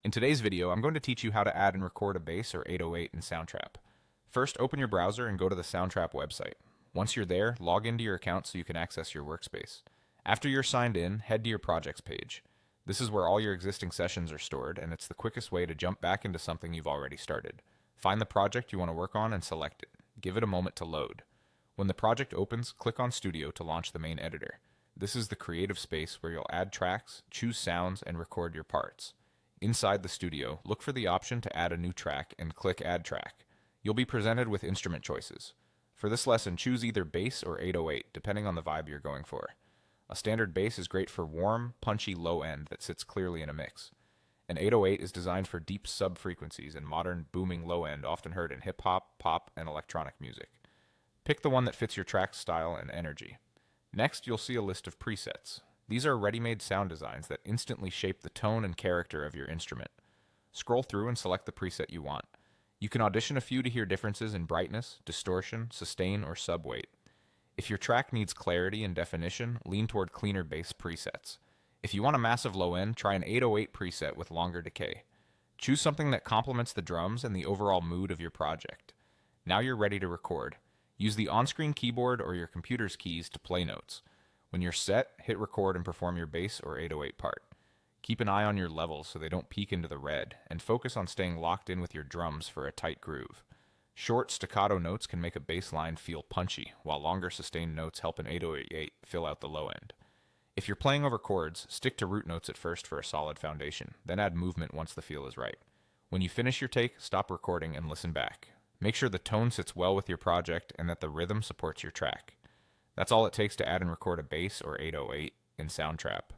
In today's video, I'm going to teach you how to add and record a bass or 808 in Soundtrap. First, open your browser and go to the Soundtrap website. Once you're there, log into your account so you can access your workspace. After you're signed in, head to your projects page. This is where all your existing sessions are stored, and it's the quickest way to jump back into something you've already started. Find the project you want to work on and select it. Give it a moment to load. When the project opens, click on Studio to launch the main editor. This is the creative space where you'll add tracks, choose sounds, and record your parts. Inside the studio, look for the option to add a new track and click Add Track. You'll be presented with instrument choices. For this lesson, choose either bass or 808, depending on the vibe you're going for. A standard bass is great for warm, punchy low end that sits clearly in a mix. An 808 is designed for deep sub-frequencies and modern, booming low end often heard in hip-hop, pop, and electronic music. Pick the one that fits your track style and energy. Next, you'll see a list of presets. These are ready-made sound designs that instantly shape the tone and character of your instrument. Scroll through and select the preset you want. You can audition a few to hear differences in brightness, distortion, sustain, or sub-weight. If your track needs clarity and definition, lean toward cleaner bass presets. If you want a massive low end, try an 808 preset with longer decay. Choose something that complements the drums and the overall mood of your project. Now you're ready to record. Use the on-screen keyboard or your computer's keys to play notes. When you're set, hit record and perform your bass or 808 part. Keep an eye on your levels so they don't peak into the red, and focus on staying locked in with your drums for a tight groove. Short staccato notes can make a bass line feel punchy, while longer sustained notes help an 808 fill out the low end. If you're playing over chords, stick to root notes at first for a solid foundation, then add movement once the feel is right. When you finish your take, stop recording and listen back. Make sure the tone sits well with your project and that the rhythm supports your track. That's all it takes to add and record a bass or 808 in Soundtrap.